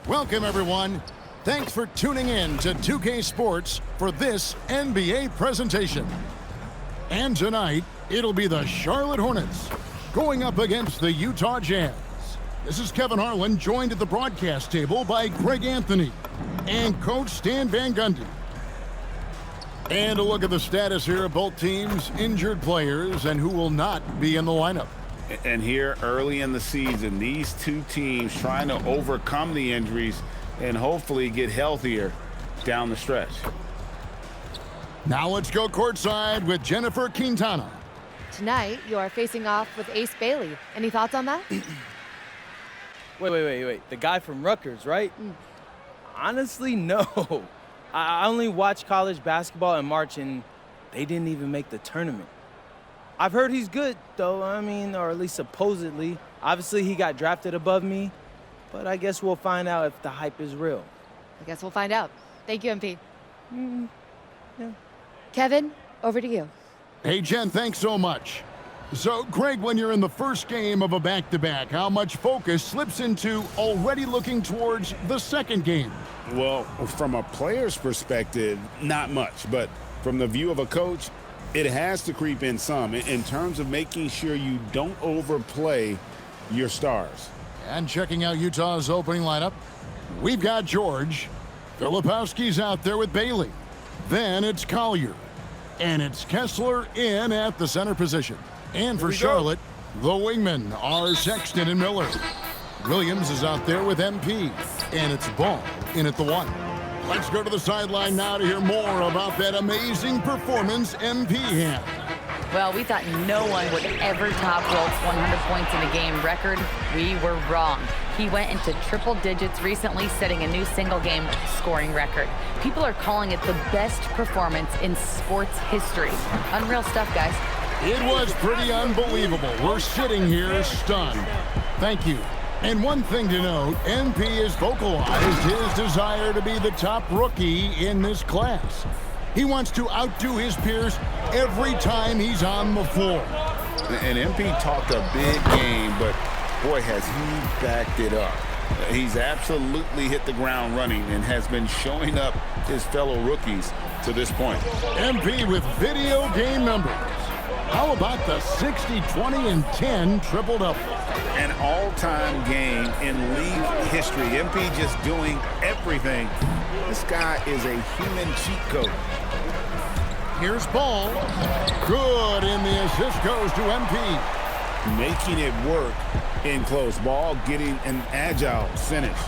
Welcome, everyone. Thanks for tuning in to 2K Sports for this NBA presentation. And tonight, it'll be the Charlotte Hornets going up against the Utah Jazz. This is Kevin Harlan, joined at the broadcast table by Greg Anthony and Coach Stan Van Gundy. And a look at the status here of both teams, injured players, and who will not be in the lineup. And here early in the season, these two teams trying to overcome the injuries and hopefully get healthier down the stretch. Now let's go courtside with Jennifer Quintana. Tonight, you are facing off with Ace Bailey. Any thoughts on that? Wait. The guy from Rutgers, right? Honestly, no. I only watched college basketball in March, and they didn't even make the tournament. I've heard he's good, though, or at least supposedly. Obviously, he got drafted above me, but I guess we'll find out if the hype is real. I guess we'll find out. Thank you, MP. Yeah. Kevin, over to you. Hey, Jen, thanks so much. So, Greg, when you're in the first game of a back-to-back, how much focus slips into already looking towards the second game? Well, from a player's perspective, not much. But from the view of a coach, it has to creep in some in terms of making sure you don't overplay your stars. And checking out Utah's opening lineup, we've got George. Filipowski's out there with Bailey. Then it's Collier. And it's Kessler in at the center position. And for Charlotte, the wingmen are Sexton and Miller. Williams is out there with MP. And it's Ball in at the 1. Let's go to the sideline now to hear more about that amazing performance MP had. Well, we thought no one would ever top Wilt's 100 points in a game record. We were wrong. He went into triple digits recently, setting a new single-game scoring record. People are calling it the best performance in sports history. Unreal stuff, guys. It was pretty unbelievable. We're sitting here stunned. Thank you. And one thing to note, MP has vocalized his desire to be the top rookie in this class. He wants to outdo his peers every time he's on the floor. And MP talked a big game, but boy, has he backed it up. He's absolutely hit the ground running and has been showing up his fellow rookies to this point. MP with video game numbers. How about the 60, 20, and 10 triple-double? An all-time game in league history. MP just doing everything. This guy is a human cheat code. Here's Ball. Good, and the assist goes to MP. Making it work in close. Ball getting an agile finish.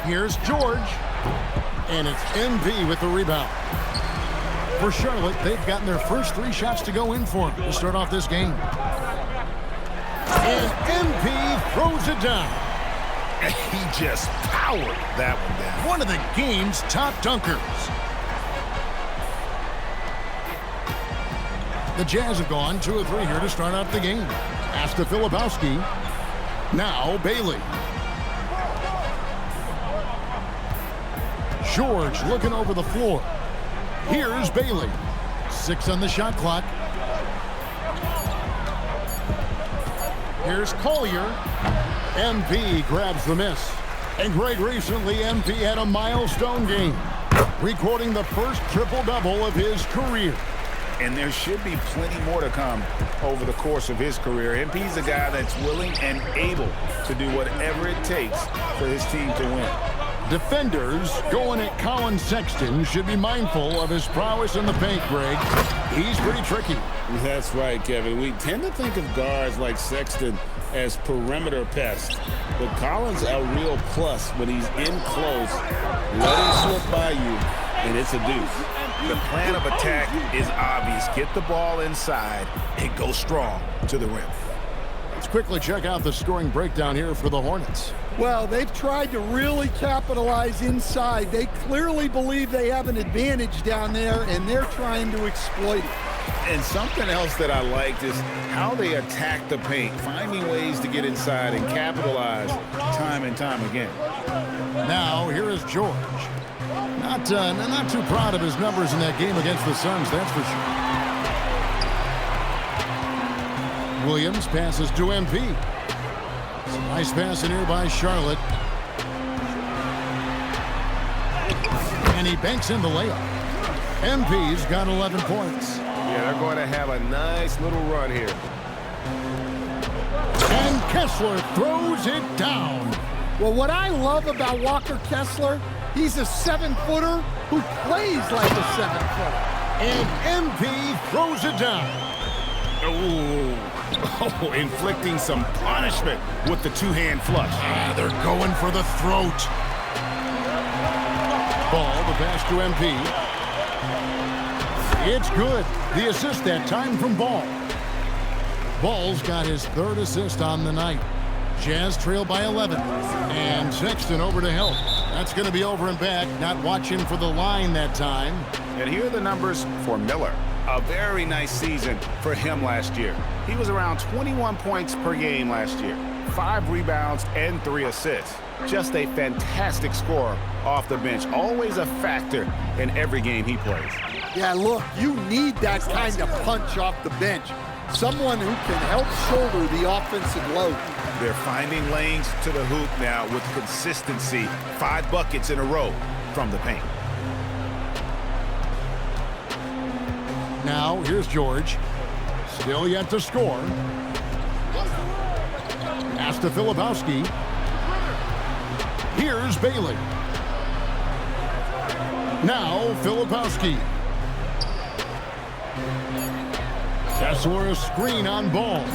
Here's George. And it's MP with the rebound. For Charlotte, they've gotten their first 3 shots to go in for to start off this game. And MP throws it down. And he just powered that one down. One of the game's top dunkers. The Jazz have gone 2 of 3 here to start out the game. Pass to Filipowski. Now Bailey. George looking over the floor. Here's Bailey. 6 on the shot clock. Here's Collier. MP grabs the miss. And Greg, recently MP had a milestone game, recording the first triple-double of his career. And there should be plenty more to come over the course of his career. MP's a guy that's willing and able to do whatever it takes for his team to win. Defenders going at Colin Sexton should be mindful of his prowess in the paint, Greg. He's pretty tricky. That's right, Kevin. We tend to think of guards like Sexton as perimeter pests, but Collins a real plus when he's in close. Let him slip by you, and it's a deuce. The plan of attack is obvious. Get the ball inside and go strong to the rim. Let's quickly check out the scoring breakdown here for the Hornets. Well, they've tried to really capitalize inside. They clearly believe they have an advantage down there, and they're trying to exploit it. And something else that I liked is how they attack the paint, finding ways to get inside and capitalize time and time again. Now, here is George. Not too proud of his numbers in that game against the Suns, that's for sure. Williams passes to MP. Nice pass in here by Charlotte. And he banks in the layup. MP's got 11 points. Yeah, they're going to have a nice little run here. And Kessler throws it down. Well, what I love about Walker Kessler, he's a 7-footer who plays like a 7-footer. And MP throws it down. Oh, inflicting some punishment with the two-hand flush. They're going for the throat. Ball, the pass to MP. It's good. The assist that time from Ball. Ball's got his 3rd assist on the night. Jazz trail by 11. And Sexton over to help. That's going to be over and back. Not watching for the line that time. And here are the numbers for Miller. A very nice season for him last year. He was around 21 points per game last year. 5 rebounds and 3 assists. Just a fantastic scorer off the bench. Always a factor in every game he plays. Yeah, look, you need that kind of punch off the bench. Someone who can help shoulder the offensive load. They're finding lanes to the hoop now with consistency. 5 buckets in a row from the paint. Now, here's George. Still yet to score. Pass to Filipowski. Here's Bailey. Now, Filipowski. Kessler a screen on Ball.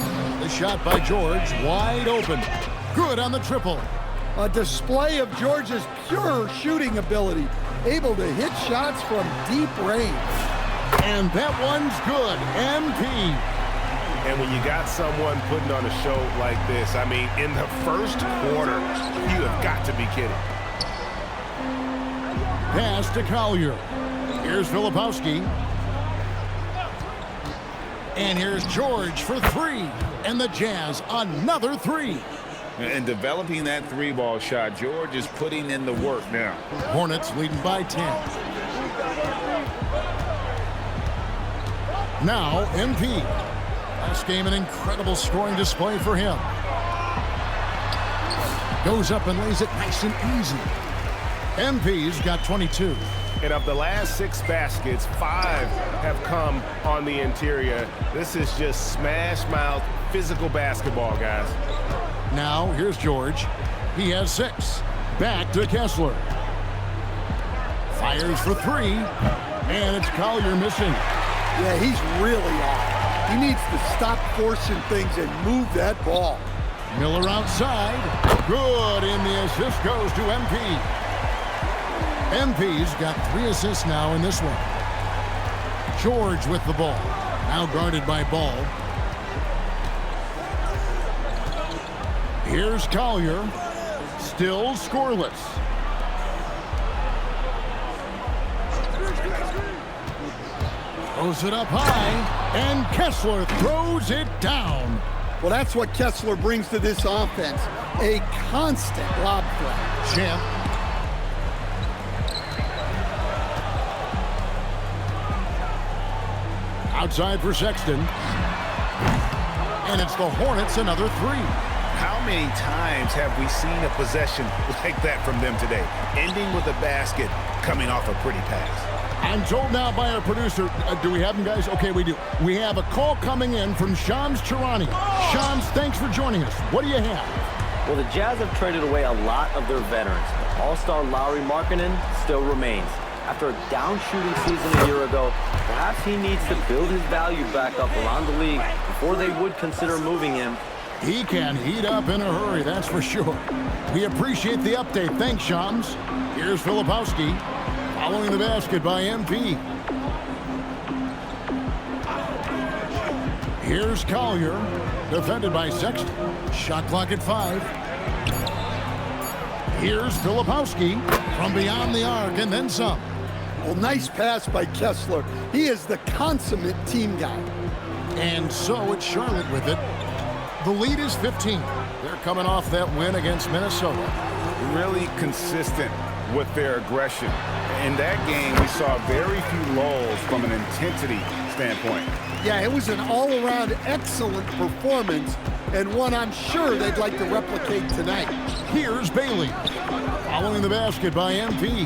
The shot by George, wide open. Good on the triple. A display of George's pure shooting ability. Able to hit shots from deep range. And that one's good. MP. And when you got someone putting on a show like this, I mean, in the first quarter, you have got to be kidding. Pass to Collier. Here's Filipowski. And here's George for 3. And the Jazz, another 3. And developing that 3-ball shot, George is putting in the work now. Hornets leading by 10. Now, MP. Last game, an incredible scoring display for him. Goes up and lays it nice and easy. MP's got 22. And of the last 6 baskets, 5 have come on the interior. This is just smash-mouth, physical basketball, guys. Now, here's George. He has 6. Back to Kessler. Fires for 3. And it's Collier missing. Yeah, he's really off. He needs to stop forcing things and move that ball. Miller outside. Good, and the assist goes to MP. MP's got 3 assists now in this one. George with the ball. Now guarded by Ball. Here's Collier. Still scoreless. Throws it up high, and Kessler throws it down. Well, that's what Kessler brings to this offense. A constant lob threat. Champ. Outside for Sexton. And it's the Hornets, another 3. How many times have we seen a possession like that from them today? Ending with a basket, coming off a pretty pass. I'm told now by our producer, do we have him, guys? Okay, we do. We have a call coming in from Shams Charania. Shams, thanks for joining us. What do you have? Well, the Jazz have traded away a lot of their veterans. All-star Lauri Markkanen still remains. After a down shooting season a year ago, perhaps he needs to build his value back up around the league before they would consider moving him. He can heat up in a hurry, that's for sure. We appreciate the update. Thanks, Shams. Here's Filipowski. Following the basket by MP. Here's Collier. Defended by Sexton. Shot clock at 5. Here's Filipowski from beyond the arc and then some. Well, nice pass by Kessler. He is the consummate team guy. And so it's Charlotte with it. The lead is 15. They're coming off that win against Minnesota. Really consistent with their aggression. In that game, we saw very few lulls from an intensity standpoint. Yeah, it was an all-around excellent performance, and one I'm sure they'd like to replicate tonight. Here's Bailey. Following the basket by MP.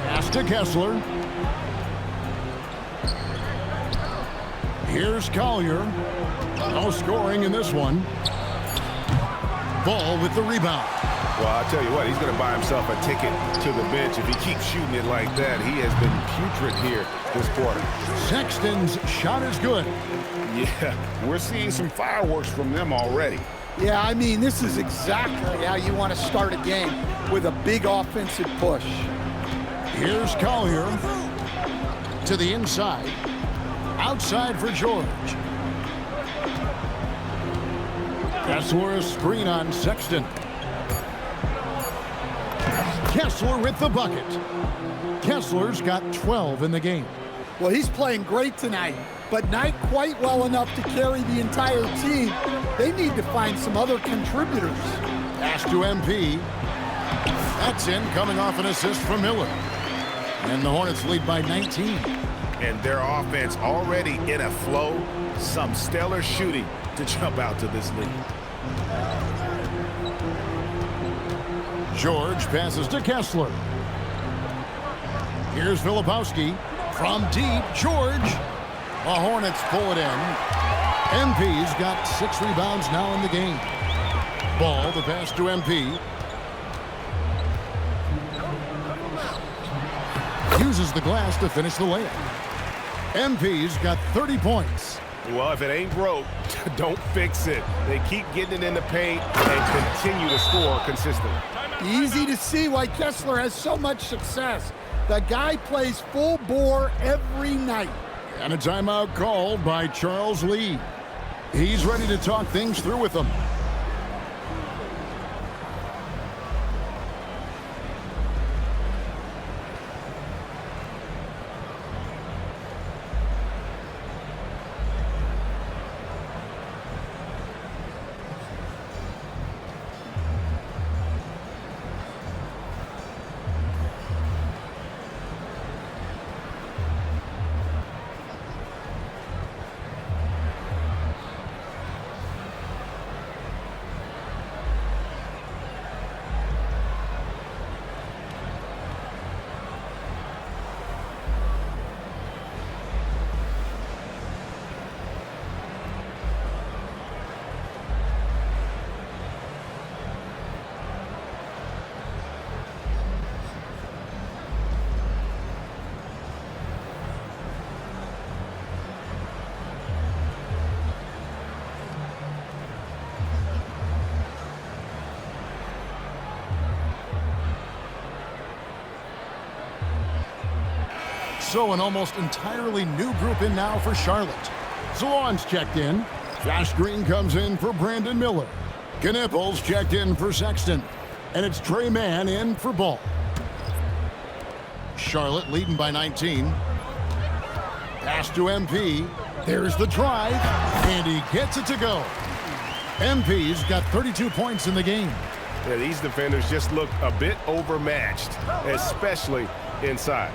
Pass to Kessler. Here's Collier. No scoring in this one. Ball with the rebound. Well, I'll tell you what, he's going to buy himself a ticket to the bench if he keeps shooting it like that. He has been putrid here this quarter. Sexton's shot is good. Yeah, we're seeing some fireworks from them already. Yeah, I mean, this is exactly how you want to start a game, with a big offensive push. Here's Collier. To the inside. Outside for George. Kessler, a screen on Sexton. Kessler with the bucket. Kessler's got 12 in the game. Well, he's playing great tonight, but not quite well enough to carry the entire team. They need to find some other contributors. Pass to MP. That's in, coming off an assist from Miller. And the Hornets lead by 19. And their offense already in a flow. Some stellar shooting to jump out to this lead. George passes to Kessler. Here's Filipowski. From deep, George. The Hornets pull it in. MP's got 6 rebounds now in the game. Ball, the pass to MP. Uses the glass to finish the layup. MP's got 30 points. Well, if it ain't broke, don't fix it. They keep getting it in the paint and continue to score consistently. Easy to see why Kessler has so much success. The guy plays full bore every night. And a timeout called by Charles Lee. He's ready to talk things through with them. So an almost entirely new group in now for Charlotte. Salon's checked in. Josh Green comes in for Brandon Miller. Knipples checked in for Sexton. And it's Trey Mann in for Ball. Charlotte leading by 19. Pass to MP. There's the drive. And he gets it to go. MP's got 32 points in the game. Yeah, these defenders just look a bit overmatched, especially inside.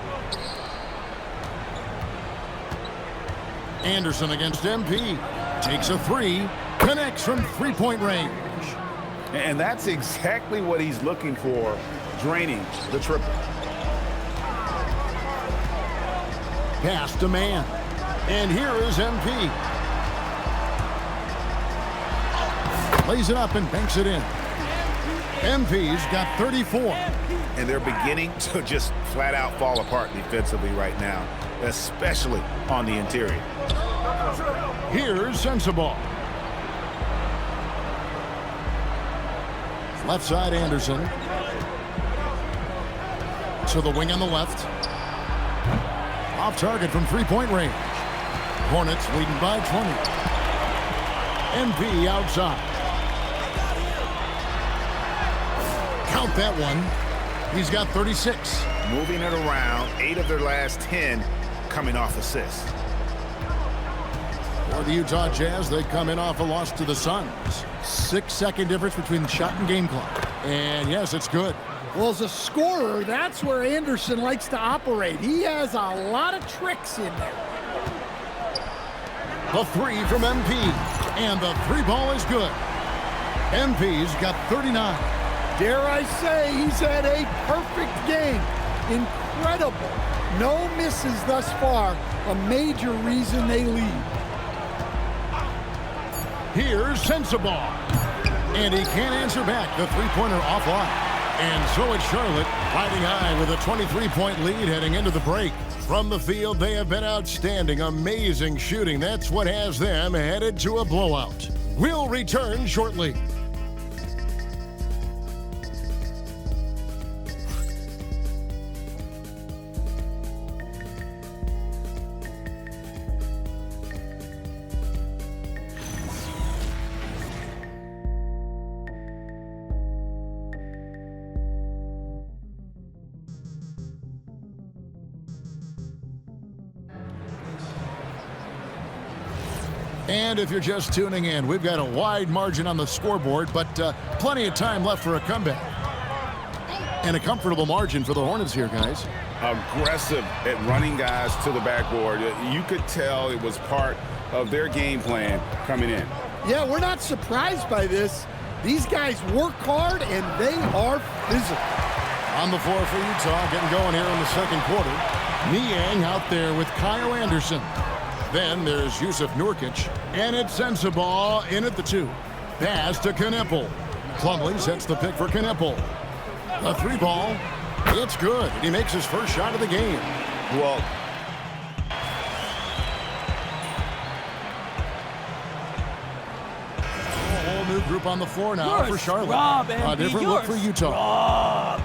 Anderson against MP. Takes a 3. Connects from three-point range. And that's exactly what he's looking for, draining the triple. Pass to Mann. And here is MP. Lays it up and banks it in. MP's got 34. And they're beginning to just flat out fall apart defensively right now, especially on the interior. Here's Sensabaugh. Left side, Anderson. To the wing on the left. Off target from three-point range. Hornets leading by 20. MP outside. Count that one. He's got 36. Moving it around, 8 of their last 10 coming off assists. For the Utah Jazz, they come in off a loss to the Suns. 6-second difference between the shot and game clock. And yes, it's good. Well, as a scorer, that's where Anderson likes to operate. He has a lot of tricks in there. The three from MP. And the three ball is good. MP's got 39. Dare I say he's had a perfect game. Incredible. No misses thus far. A major reason they lead. Here's Sensabaugh. And he can't answer back. The three-pointer offline. And so it's Charlotte riding high with a 23-point lead heading into the break. From the field, they have been outstanding. Amazing shooting. That's what has them headed to a blowout. We'll return shortly. And if you're just tuning in, we've got a wide margin on the scoreboard, but plenty of time left for a comeback. And a comfortable margin for the Hornets here, guys. Aggressive at running guys to the backboard. You could tell it was part of their game plan coming in. Yeah, we're not surprised by this. These guys work hard, and they are physical. On the floor for Utah, getting going here in the second quarter. Niang out there with Kyle Anderson. Then there's Yusuf Nurkic, and it's Sensabaugh in at the 2. Pass to Kneppel. Plumlee sets the pick for Kneppel. The three ball, it's good. He makes his first shot of the game. Well, a whole new group on the floor now for Charlotte. A different look for Utah.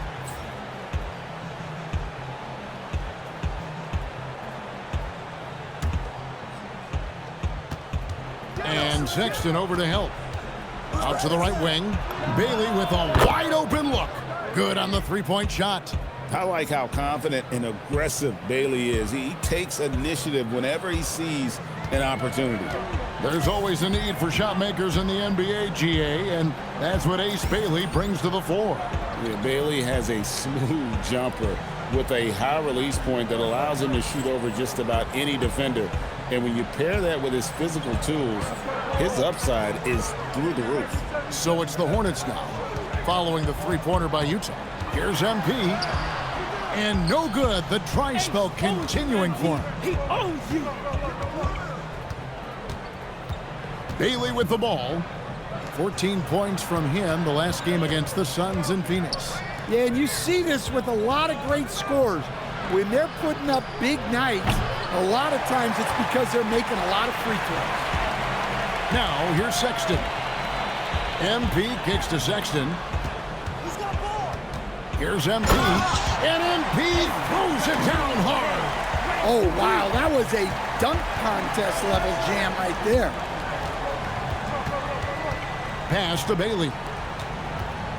And Sexton over to help. Out to the right wing. Bailey with a wide open look. Good on the three-point shot. I like how confident and aggressive Bailey is. He takes initiative whenever he sees an opportunity. There's always a need for shot makers in the NBA, GA, and that's what Ace Bailey brings to the floor. Yeah, Bailey has a smooth jumper with a high release point that allows him to shoot over just about any defender. And when you pair that with his physical tools, his upside is through the roof. So it's the Hornets now, following the three-pointer by Utah. Here's MP. And no good. The dry spell continuing for him. He owns you. Bailey with the ball. 14 points from him the last game against the Suns in Phoenix. Yeah, and you see this with a lot of great scores. When they're putting up big nights, a lot of times it's because they're making a lot of free throws. Now, here's Sexton. MP kicks to Sexton. He's got ball. Here's MP. And MP throws it down hard. Oh, wow, that was a dunk contest level jam right there. Pass to Bailey.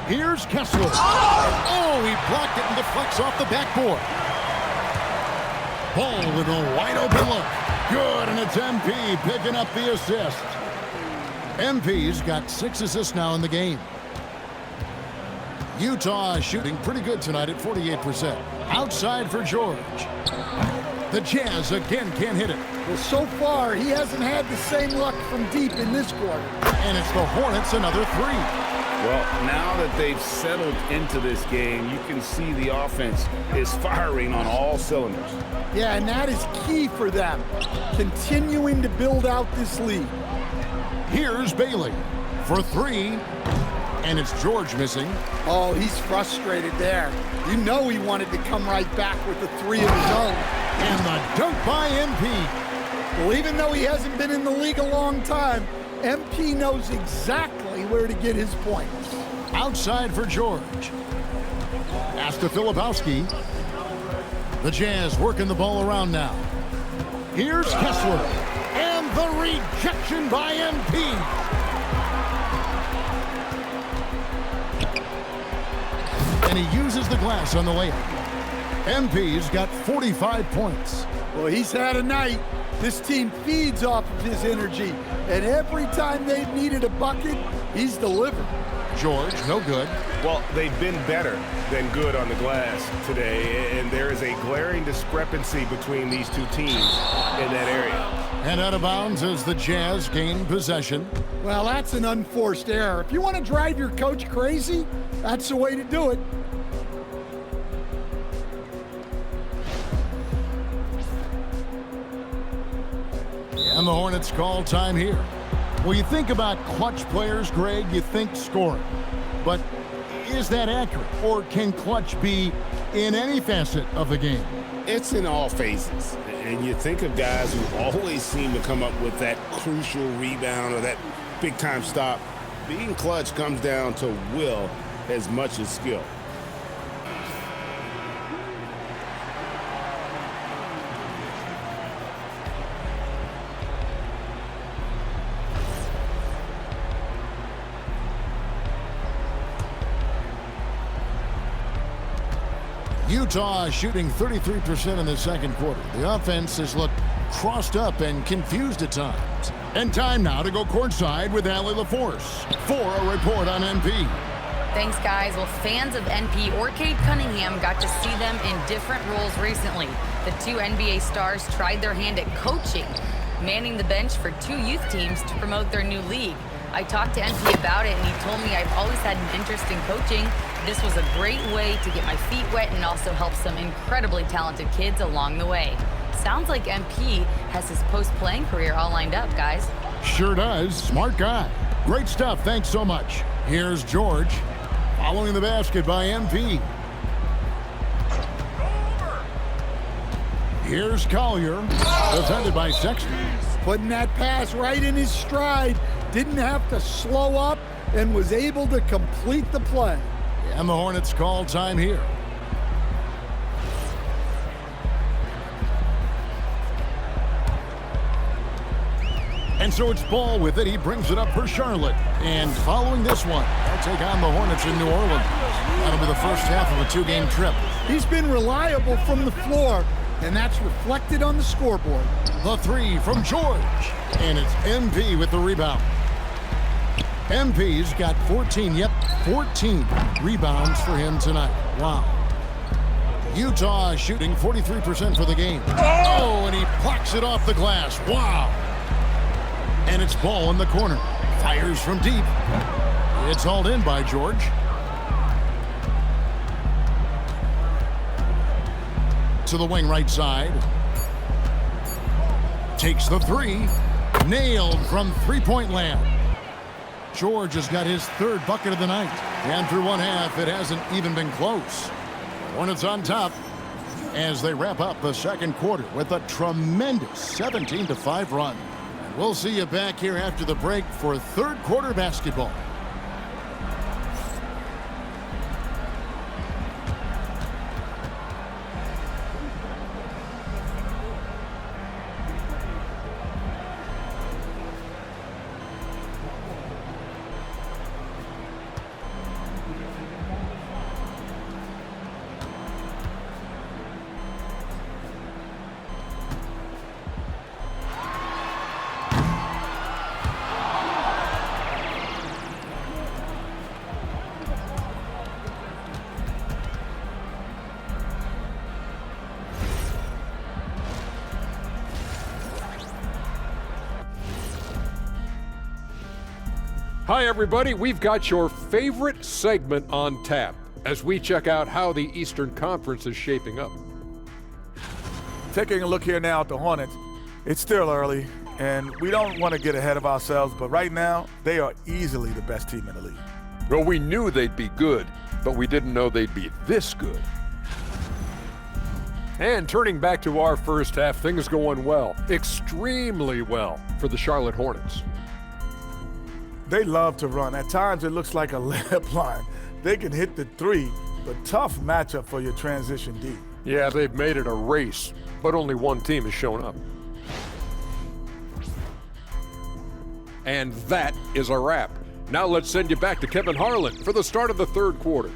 Here's Kessler. Oh, he blocked it and deflects off the backboard. Ball with a wide open look. Good, and it's MP picking up the assist. MP's got 6 assists now in the game. Utah shooting pretty good tonight at 48%. Outside for George. The Jazz again can't hit it. Well, so far, he hasn't had the same luck from deep in this quarter. And it's the Hornets another 3. Well, now that they've settled into this game, you can see the offense is firing on all cylinders. Yeah, and that is key for them, continuing to build out this lead. Here's Bailey for 3, and it's George missing. Oh, he's frustrated there. You know he wanted to come right back with the 3 of his own. And the dunk by MP. Well, even though he hasn't been in the league a long time, MP knows exactly where to get his points. Outside for George. Pass to Filipowski. The Jazz working the ball around now. Here's Kessler. And the rejection by MP. And he uses the glass on the layup. MP's got 45 points. Well, he's had a night. This team feeds off of his energy, and every time they've needed a bucket, he's delivered. George, no good. Well, they've been better than good on the glass today, and there is a glaring discrepancy between these two teams in that area. And out of bounds as the Jazz gain possession. Well, that's an unforced error. If you want to drive your coach crazy, that's the way to do it. And the Hornets call time here. Well, you think about clutch players, Greg, you think scoring. But is that accurate? Or can clutch be in any facet of the game? It's in all phases. And you think of guys who always seem to come up with that crucial rebound or that big-time stop. Being clutch comes down to will as much as skill. Utah shooting 33% in the second quarter. The offense has looked crossed up and confused at times. And time now to go courtside with Allie LaForce for a report on NP. Thanks, guys. Well, fans of NP or Cade Cunningham got to see them in different roles recently. The two NBA stars tried their hand at coaching, manning the bench for two youth teams to promote their new league. I talked to NP about it, and he told me I've always had an interest in coaching. This was a great way to get my feet wet and also help some incredibly talented kids along the way. Sounds like MP has his post-playing career all lined up, guys. Sure does. Smart guy. Great stuff. Thanks so much. Here's George following the basket by MP. Here's Collier, defended by Sexton. Putting that pass right in his stride. Didn't have to slow up and was able to complete the play. And the Hornets call time here. And so it's Ball with it. He brings it up for Charlotte. And following this one, they'll take on the Hornets in New Orleans. That'll be the first half of a two-game trip. He's been reliable from the floor, and that's reflected on the scoreboard. The three from George. And it's MP with the rebound. MP's got 14 rebounds for him tonight. Wow. Utah shooting 43% for the game. Oh, and he plucks it off the glass. Wow. And it's Ball in the corner. Fires from deep. It's hauled in by George. To the wing right side. Takes the three. Nailed from three-point land. George has got his third bucket of the night. And through one half, it hasn't even been close. Hornets on top as they wrap up the second quarter with a tremendous 17-5 run. And we'll see you back here after the break for third quarter basketball. Hi, everybody. We've got your favorite segment on tap as we check out how the Eastern Conference is shaping up. Taking a look here now at the Hornets, it's still early, and we don't want to get ahead of ourselves, but right now, they are easily the best team in the league. Well, we knew they'd be good, but we didn't know they'd be this good. And turning back to our first half, things going well, extremely well for the Charlotte Hornets. They love to run. At times, it looks like a layup line. They can hit the three, but tough matchup for your transition D. Yeah, they've made it a race, but only one team has shown up. And that is a wrap. Now let's send you back to Kevin Harlan for the start of the third quarter.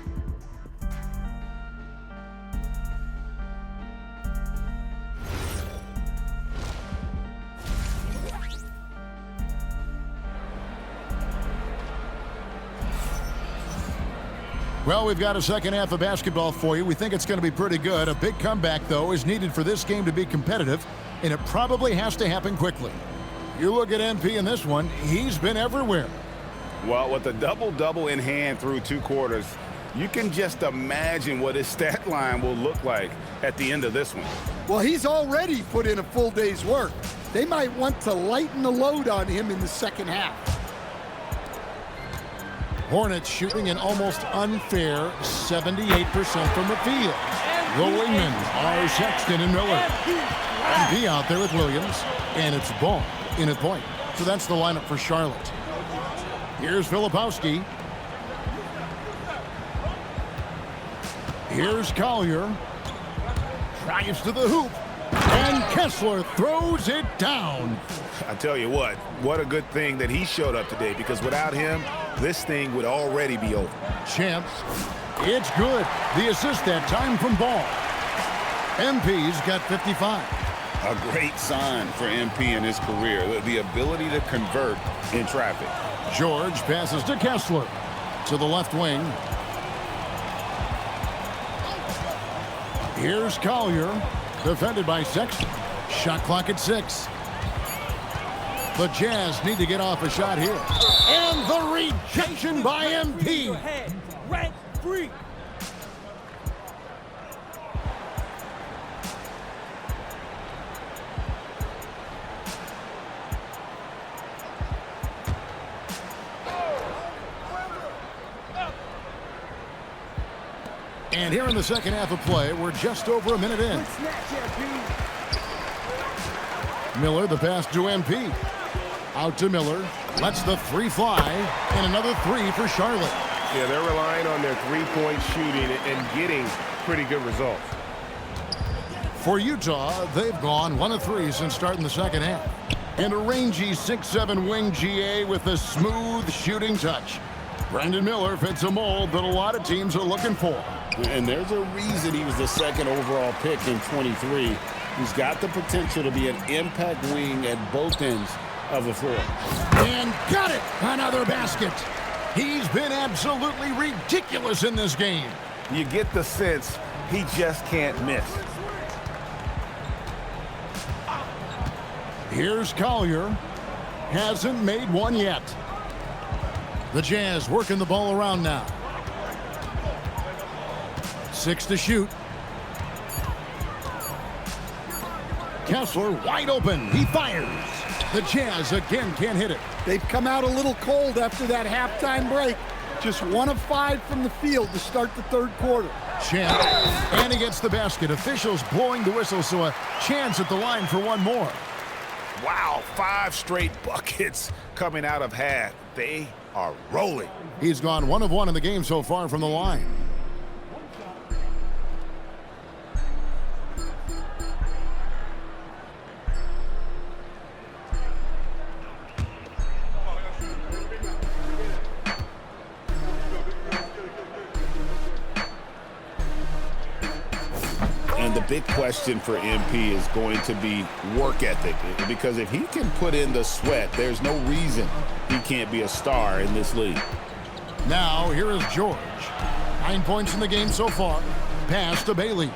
Well, we've got a second half of basketball for you. We think it's going to be pretty good. A big comeback, though, is needed for this game to be competitive. and it probably has to happen quickly. You look at MP in this one, he's been everywhere. Well, with a double-double in hand through 2 quarters, you can just imagine what his stat line will look like at the end of this one. Well, he's already put in a full day's work. They might want to lighten the load on him in the second half. Hornets shooting an almost unfair 78% from the field. The wingmen are Sexton and Miller. MP out there with Williams, and it's Ball in at point. So that's the lineup for Charlotte. Here's Filipowski. Here's Collier. Drives to the hoop. And Kessler throws it down. I tell you what a good thing that he showed up today, because without him, this thing would already be over. Champs. It's good. The assist that time from Ball. MP's got 55. A great sign for MP in his career, the ability to convert in traffic. George passes to Kessler. To the left wing. Here's Collier. Defended by Sexton. Shot clock at 6. The Jazz need to get off a shot here. And the rejection by MP. Right free. And here in the second half of play, we're just over a minute in. Miller, the pass to MP. Out to Miller. Lets the 3 fly. And another 3 for Charlotte. Yeah, they're relying on their 3-point shooting and getting pretty good results. For Utah, they've gone 1 of 3 since starting the second half. And a rangy 6'7" wing GA with a smooth shooting touch. Brandon Miller fits a mold that a lot of teams are looking for. And there's a reason he was the 2nd overall pick in 23. He's got the potential to be an impact wing at both ends of the floor. And got it! Another basket. He's been absolutely ridiculous in this game. You get the sense he just can't miss. Here's Collier. Hasn't made one yet. The Jazz working the ball around now. 6 to shoot. Kessler wide open. He fires. The Jazz again can't hit it. They've come out a little cold after that halftime break. Just 1 of 5 from the field to start the 3rd quarter. Champ. And he gets the basket. Officials blowing the whistle, so a chance at the line for one more. Wow, 5 straight buckets coming out of half. They are rolling. He's gone 1 of 1 in the game so far from the line. And the big question for MP is going to be work ethic, because if he can put in the sweat, there's no reason he can't be a star in this league. Now, here is George. 9 points in the game so far. Pass to Bailey.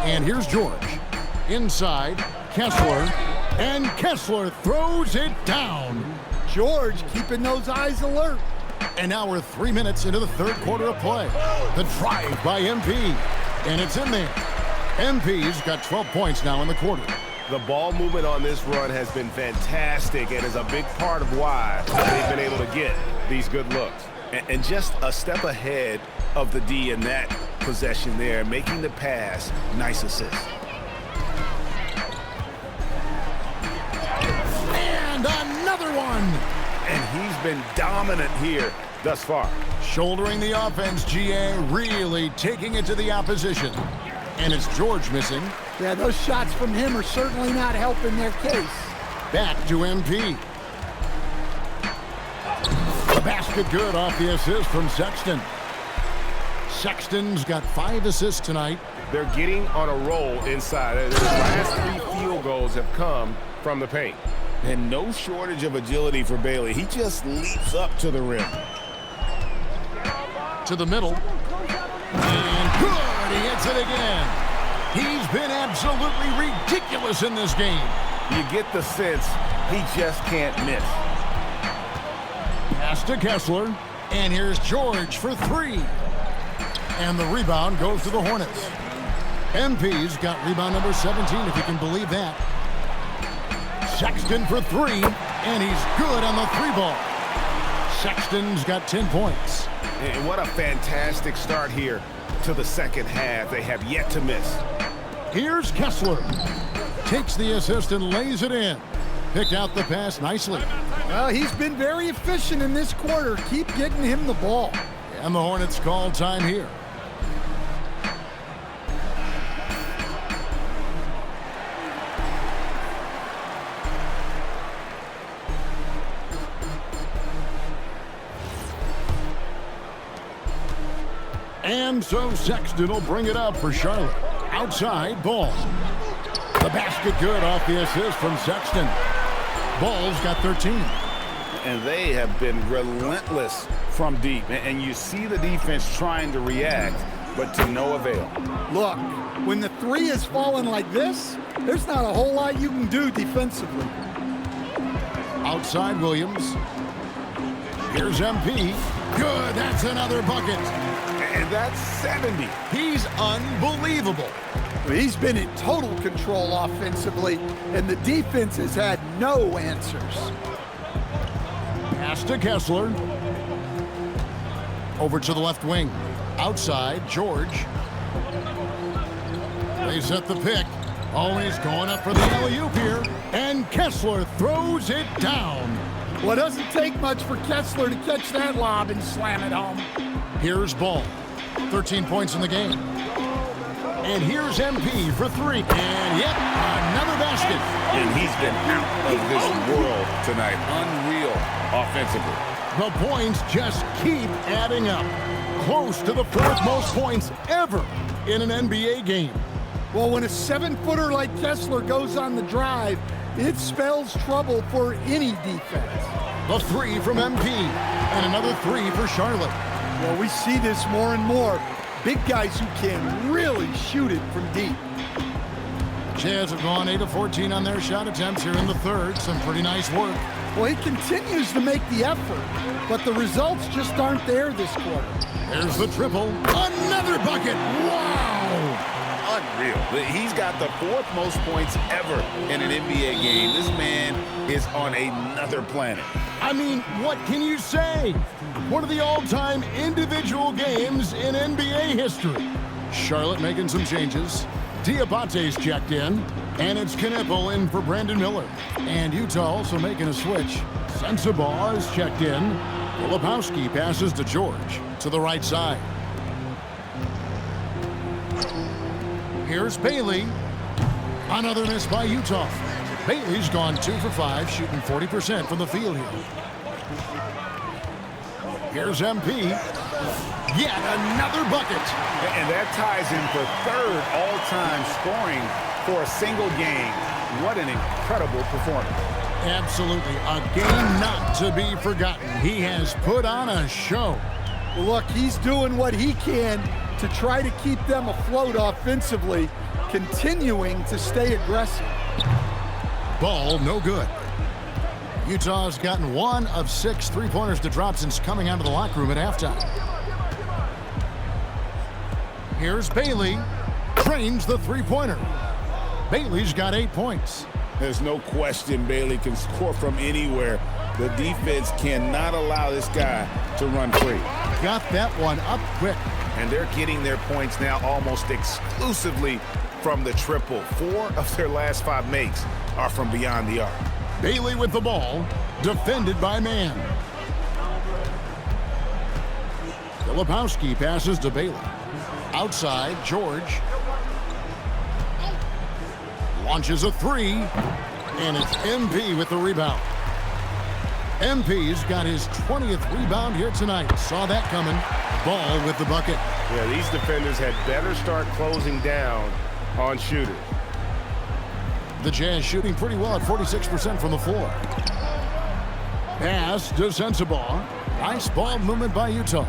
And here's George. Inside, Kessler. And Kessler throws it down. George keeping those eyes alert. And now we're 3 minutes into the 3rd quarter of play. The drive by MP. And it's in there. MP's got 12 points now in the quarter. The ball movement on this run has been fantastic and is a big part of why they've been able to get these good looks. And just a step ahead of the D in that possession there, making the pass. Nice assist. And another one. And he's been dominant here thus far. Shouldering the offense, GA really taking it to the opposition. And it's George missing. Yeah, those shots from him are certainly not helping their case. Back to MP. The basket good off the assist from Sexton. Sexton's got 5 assists tonight. They're getting on a roll inside. Their last 3 field goals have come from the paint. And no shortage of agility for Bailey. He just leaps up to the rim. To the middle. And good, he hits it again. He's been absolutely ridiculous in this game. You get the sense he just can't miss. Pass to Kessler, and here's George for three. And the rebound goes to the Hornets. MP's got rebound number 17, if you can believe that. Sexton for three, and he's good on the three ball. Sexton's got 10 points. And what a fantastic start here to the second half. They have yet to miss. Here's Kessler. Takes the assist and lays it in. Picked out the pass nicely. Well, he's been very efficient in this quarter. Keep getting him the ball. And the Hornets call time here. And so Sexton will bring it up for Charlotte. Outside, Ball. The basket good off the assist from Sexton. Ball's got 13. And they have been relentless from deep. And you see the defense trying to react, but to no avail. Look, when the three is falling like this, there's not a whole lot you can do defensively. Outside, Williams. Here's MP. Good, that's another bucket. And that's 70. He's unbelievable. He's been in total control offensively, and the defense has had no answers. Pass to Kessler. Over to the left wing. Outside, George. They set the pick. Oh, he's going up for the alley-oop here. And Kessler throws it down. Well, it doesn't take much for Kessler to catch that lob and slam it home. Here's Ball. 13 points in the game. And here's MP for three. And yet another basket. And he's been out of this world tonight. Unreal offensively. The points just keep adding up. Close to the fourth most points ever in an NBA game. Well, when a 7-footer like Kessler goes on the drive, it spells trouble for any defense. The three from MP. And another three for Charlotte. Well, we see this more and more. Big guys who can really shoot it from deep. Jazz have gone 8 of 14 on their shot attempts here in the third. Some pretty nice work. Well, he continues to make the effort, but the results just aren't there this quarter. There's the triple. Another bucket. Wow. Unreal. He's got the fourth most points ever in an NBA game. This man is on another planet. I mean, what can you say? One of the all-time individual games in NBA history. Charlotte making some changes. Diabate's checked in, and it's Knipple in for Brandon Miller. And Utah also making a switch. Sensabaugh is checked in. Filipowski passes to George to the right side. Here's Bailey. Another miss by Utah. Bailey's gone 2 for 5, shooting 40% from the field here. Here's MP. Yet another bucket. And that ties him for third all-time scoring for a single game. What an incredible performance. Absolutely. A game not to be forgotten. He has put on a show. Well, look, he's doing what he can to try to keep them afloat offensively, continuing to stay aggressive. Ball, no good. Utah's gotten 1 of 6 three-pointers to drop since coming out of the locker room at halftime. Here's Bailey. Trains the three-pointer. Bailey's got 8 points. There's no question Bailey can score from anywhere. The defense cannot allow this guy to run free. Got that one up quick. And they're getting their points now almost exclusively from the triple. 4 of their last 5 makes are from beyond the arc. Bailey with the ball, defended by Mann. Filipowski passes to Bailey. Outside, George. Launches a three, and it's MP with the rebound. MP's got his 20th rebound here tonight. Saw that coming. Ball with the bucket. Yeah, these defenders had better start closing down on shooters. The Jazz shooting pretty well at 46% from the floor. Pass to Sensabaugh. Nice ball movement by Utah.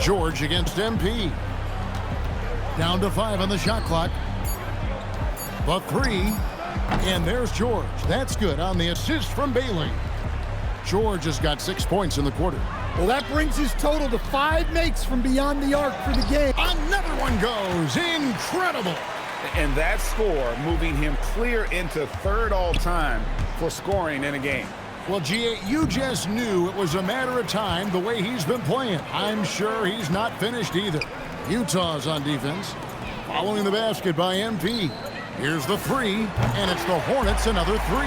George against MP. Down to 5 on the shot clock. The 3, and there's George. That's good on the assist from Bailey. George has got 6 points in the quarter. Well, that brings his total to 5 makes from beyond the arc for the game. Another one goes. Incredible. And that score moving him clear into 3rd all-time for scoring in a game. Well, G.A., you just knew it was a matter of time the way he's been playing. I'm sure he's not finished either. Utah's on defense. Following the basket by MP. Here's the 3, and it's the Hornets another 3.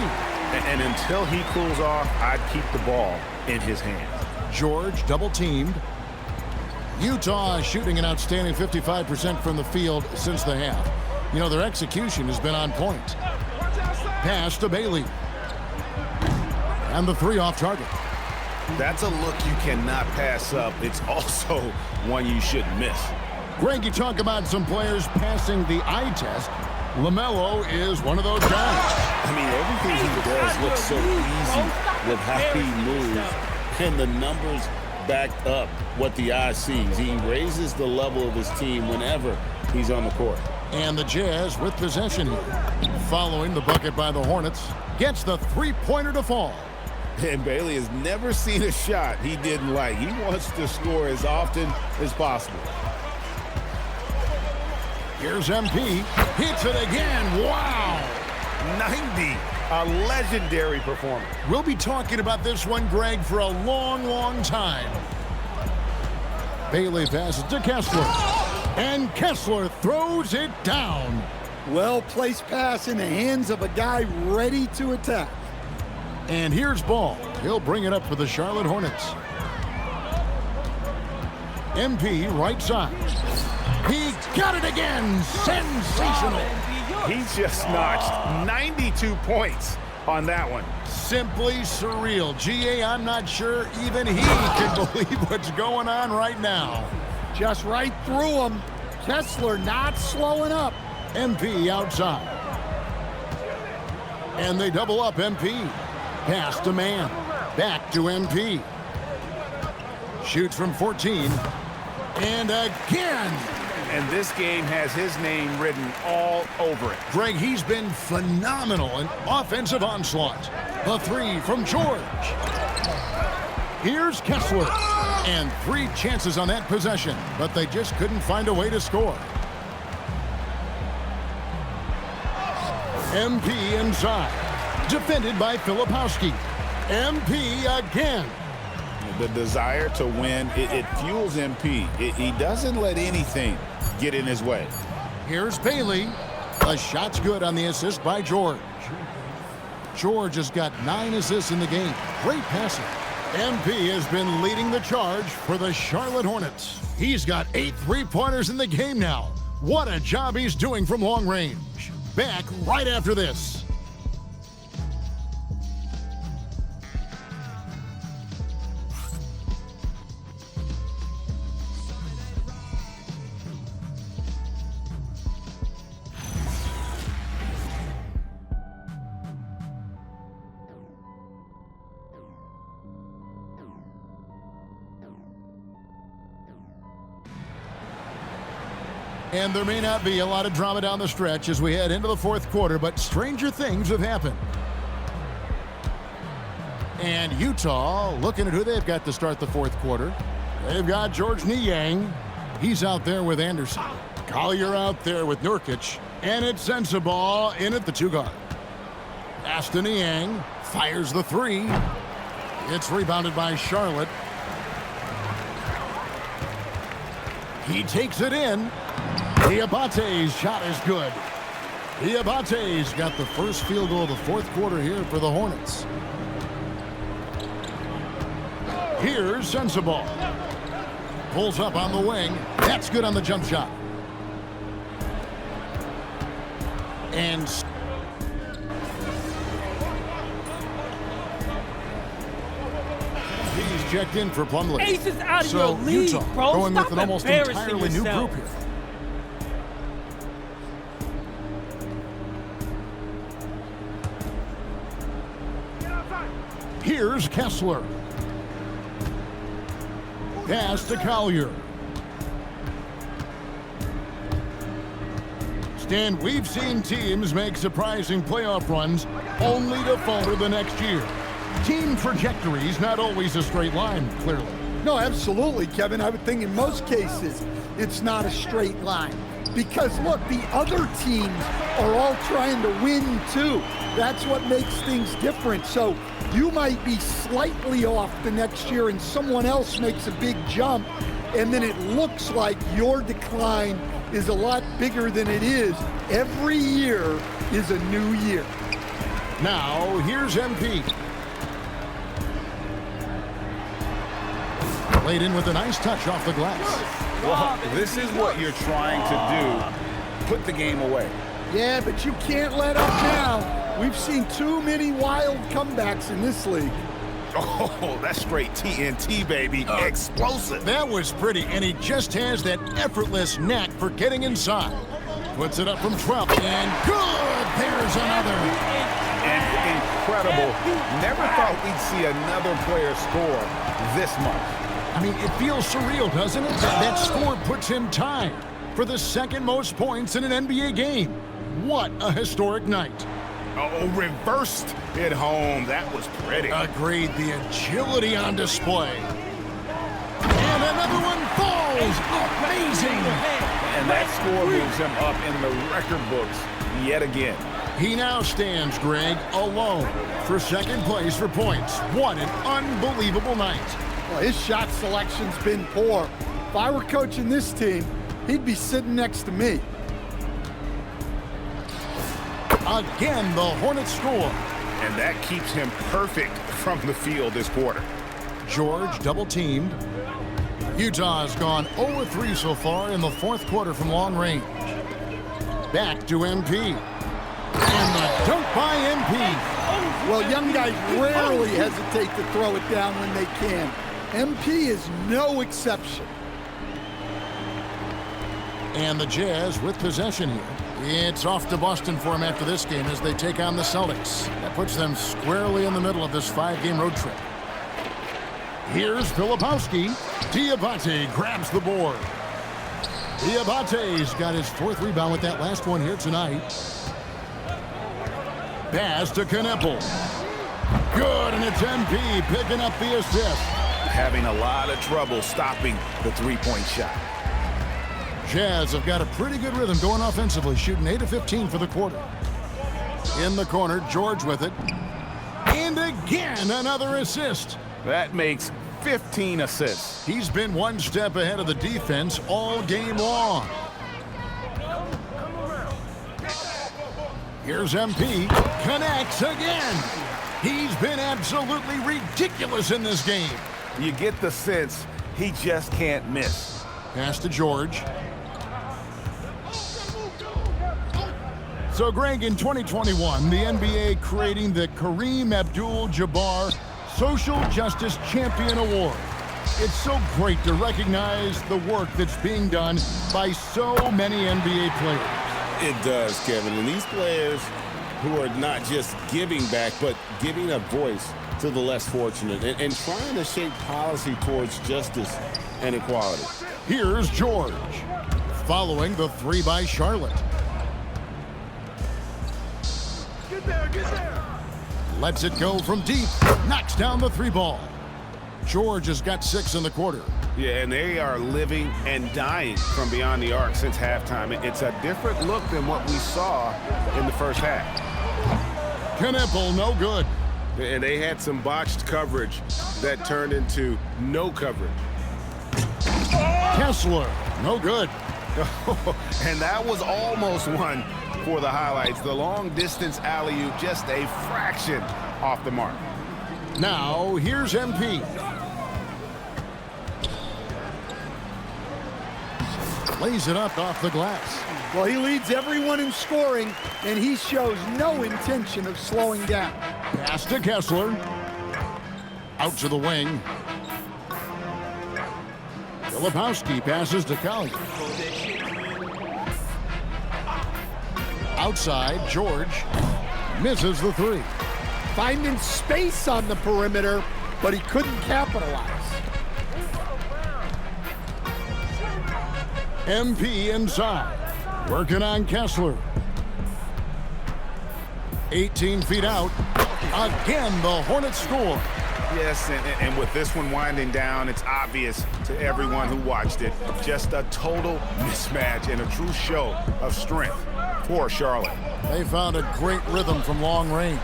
And until he cools off, I'd keep the ball in his hands. George double-teamed. Utah shooting an outstanding 55% from the field since the half. You know, their execution has been on point. Pass to Bailey. And the 3 off target. That's a look you cannot pass up. It's also one you shouldn't miss. Greg, you talk about some players passing the eye test. LaMelo is one of those guys. I mean, everything he does looks so easy with how he moves, and the numbers back up what the eye sees. He raises the level of his team whenever he's on the court. And the Jazz with possession here. Following the bucket by the Hornets, gets the 3-pointer to fall. And Bailey has never seen a shot he didn't like. He wants to score as often as possible. Here's MP. Hits it again. Wow. 90. A legendary performance. We'll be talking about this one, Greg, for a long, long time. Bailey passes to Kessler. And Kessler throws it down. Well-placed pass in the hands of a guy ready to attack. And here's Ball. He'll bring it up for the Charlotte Hornets. MP right side. He got it again. Sensational. He just notched 92 points on that one. Simply surreal. G.A., I'm not sure even he can believe what's going on right now. Just right through him. Kessler not slowing up. MP outside. And they double up MP. Pass to man. Back to MP. Shoots from 14. And again. And this game has his name written all over it. Greg, he's been phenomenal in offensive onslaught. The 3 from George. Here's Kessler. And 3 chances on that possession, but they just couldn't find a way to score. MP inside. Defended by Filipowski. MP again. The desire to win, it fuels MP. He doesn't let anything get in his way. Here's Bailey. The shot's good on the assist by George. George has got 9 assists in the game. Great passing. MP has been leading the charge for the Charlotte Hornets. He's got 8 3-pointers in the game now. What a job he's doing from long range. Back right after this. And there may not be a lot of drama down the stretch as we head into the 4th quarter, but stranger things have happened. And Utah looking at who they've got to start the 4th quarter. They've got George Niang. He's out there with Anderson. Collier out there with Nurkic. And it's Sensabaugh in at the 2 guard. Pass to Niang. Fires the 3. It's rebounded by Charlotte. He takes it in. Diabate's shot is good. Diabate's got the first field goal of the 4th quarter here for the Hornets. Here's Sensabaugh. Pulls up on the wing. That's good on the jump shot. And he's checked in for Plumlee. Ace is out of So your league, Utah bro. going Stop with an almost embarrassing entirely new yourself. group here. Here's Kessler. Pass to Collier. And we've seen teams make surprising playoff runs only to falter the next year. Team trajectory's not always a straight line, clearly. No, absolutely, Kevin. I would think in most cases it's not a straight line. Because, look, the other teams are all trying to win, too. That's what makes things different. So you might be slightly off the next year and someone else makes a big jump, and then it looks like your decline is a lot bigger than it is. Every year is a new year. Now, here's MP. Played in with a nice touch off the glass. Well, this is what you're trying to do. Put the game away. Yeah, but you can't let up now. We've seen too many wild comebacks in this league. Oh, that's straight TNT, baby. Explosive. That was pretty, and he just has that effortless knack for getting inside. Puts it up from 12, and good! There's another. And incredible. Never thought we'd see another player score this much. I mean, it feels surreal, doesn't it? That score puts him tied for the second most points in an NBA game. What a historic night. Oh, reversed it home. That was pretty. Agreed. The agility on display. And another one falls. Amazing. And that score moves him up in the record books yet again. He now stands, Greg, alone for second place for points. What an unbelievable night. Well, his shot selection's been poor. If I were coaching this team, he'd be sitting next to me. Again, the Hornets score. And that keeps him perfect from the field this quarter. George double-teamed. Utah's gone 0-3 so far in the fourth quarter from long range. Back to MP. And the dunk by MP. Well, young guys rarely hesitate to throw it down when they can. MP is no exception. And the Jazz with possession here. It's off to Boston for him after this game as they take on the Celtics. That puts them squarely in the middle of this 5-game road trip. Here's Filipowski. Diabate grabs the board. Diabate's got his fourth rebound with that last one here tonight. Pass to Kneppel. Good, and it's MP picking up the assist. Having a lot of trouble stopping the three-point shot. Jazz have got a pretty good rhythm going offensively, shooting 8 of 15 for the quarter. In the corner, George with it. And again, another assist. That makes 15 assists. He's been one step ahead of the defense all game long. Here's MP. Connects again. He's been absolutely ridiculous in this game. You get the sense he just can't miss. Pass to George. So, Greg, in 2021, the NBA creating the Kareem Abdul Jabaar Social Justice Champion Award. It's so great to recognize the work that's being done by so many NBA players. It does, Kevin. And these players who are not just giving back, but giving a voice to the less fortunate and trying to shape policy towards justice and equality. Here's George, following the three by Charlotte. Get there. Lets it go from deep, knocks down the three ball. George has got 6 in the quarter. Yeah, and they are living and dying from beyond the arc since halftime. It's a different look than what we saw in the first half. Kneppel, no good. And they had some botched coverage that turned into no coverage. Kessler, no good. And that was almost one for the highlights. The long distance alley-oop, just a fraction off the mark. Now, here's MP. Lays it up off the glass. Well, he leads everyone in scoring, and he shows no intention of slowing down. Pass to Kessler. Out to the wing. Filipowski passes to Collier. Outside, George misses the three. Finding space on the perimeter, but he couldn't capitalize. MP inside. Working on Kessler. 18 feet out. Again, the Hornets score. Yes, and with this one winding down, it's obvious to everyone who watched it. Just a total mismatch and a true show of strength for Charlotte. They found a great rhythm from long range.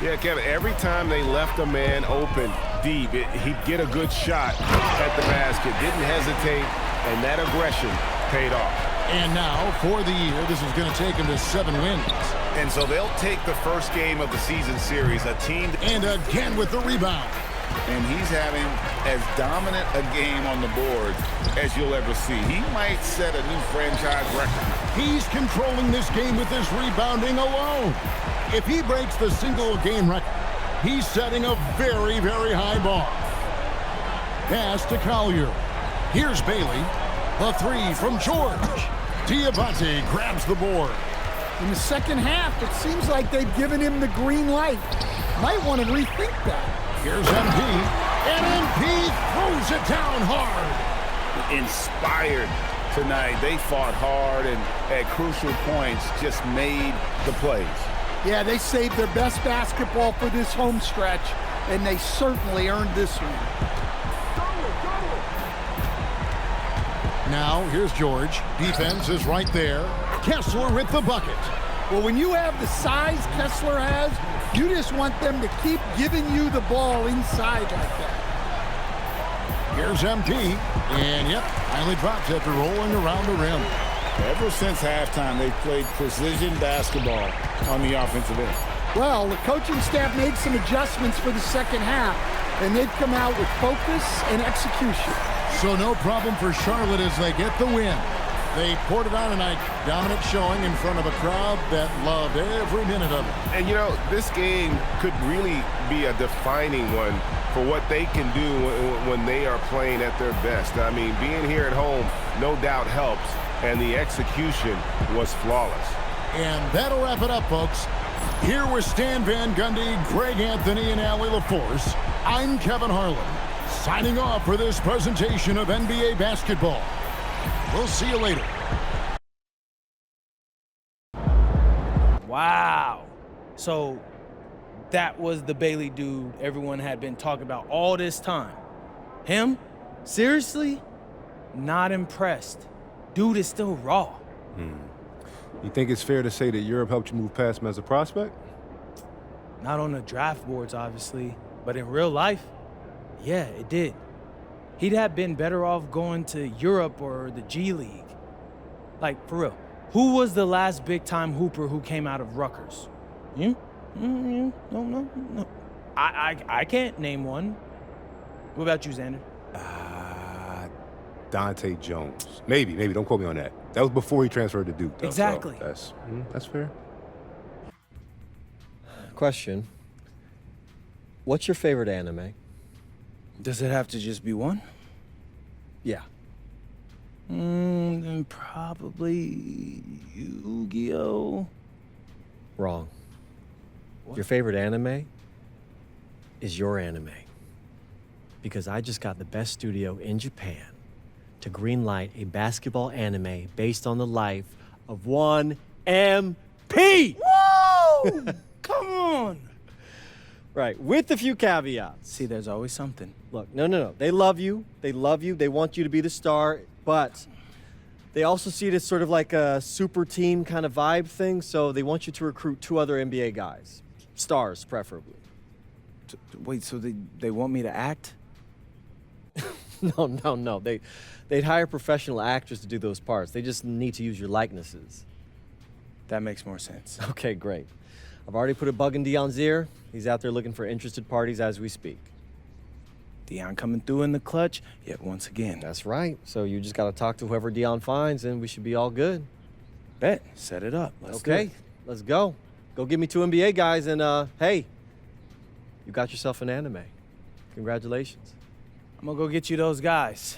Yeah, Kevin, every time they left a man open deep, he'd get a good shot at the basket. Didn't hesitate, and that aggression paid off. And now, for the year, this is going to take him to 7 wins. And so they'll take the first game of the season series, a team... And again with the rebound. And he's having as dominant a game on the board as you'll ever see. He might set a new franchise record. He's controlling this game with this rebounding alone. If he breaks the single-game record, he's setting a very, very high bar. Pass to Collier. Here's Bailey. A 3 from George. Diabate grabs the board. In the second half, it seems like they've given him the green light. Might want to rethink that. Here's MP, and MP throws it down hard. Inspired tonight. They fought hard and at crucial points just made the plays. Yeah, they saved their best basketball for this home stretch, and they certainly earned this one. Now, here's George. Defense is right there. Kessler with the bucket. Well, when you have the size Kessler has, you just want them to keep giving you the ball inside like that. Here's MP, and yep, finally drops after rolling around the rim. Ever since halftime, they've played precision basketball on the offensive end. Well, the coaching staff made some adjustments for the second half, and they've come out with focus and execution. So no problem for Charlotte as they get the win. They poured it on tonight. Dominant showing in front of a crowd that loved every minute of it. And, you know, this game could really be a defining one for what they can do when they are playing at their best. I mean, being here at home no doubt helps, and the execution was flawless. And that'll wrap it up, folks. Here with Stan Van Gundy, Greg Anthony, and Allie LaForce, I'm Kevin Harlan, signing off for this presentation of NBA basketball. We'll see you later. Wow. So that was the Bailey dude everyone had been talking about all this time. Him? Seriously? Not impressed. Dude is still raw. You think it's fair to say that Europe helped you move past him as a prospect? Not on the draft boards, obviously, but in real life, yeah, it did. He'd have been better off going to Europe or the G League. Like, for real, who was the last big-time hooper who came out of Rutgers? No. I can't name one. What about you, Xander? Dante Jones. Maybe. Don't quote me on that. That was before he transferred to Duke, though. Exactly. So that's fair. Question. What's your favorite anime? Does it have to just be one? Yeah. Then probably Yu-Gi-Oh! Wrong. What? Your favorite anime is your anime. Because I just got the best studio in Japan to greenlight a basketball anime based on the life of one MP! Whoa! Come on! Right, with a few caveats. See, there's always something. Look, no. They love you. They love you. They want you to be the star, but they also see it as sort of like a super team kind of vibe thing, so they want you to recruit 2 other NBA guys. Stars, preferably. Wait, so they want me to act? No. They'd hire professional actors to do those parts. They just need to use your likenesses. That makes more sense. Okay, great. I've already put a bug in Deion's ear. He's out there looking for interested parties as we speak. Deion coming through in the clutch yet once again. That's right. So you just got to talk to whoever Deion finds, and we should be all good. Bet. Set it up. Let's do okay, it. Let's go. Go get me 2 NBA guys, and hey, you got yourself an anime. Congratulations. I'm gonna go get you those guys.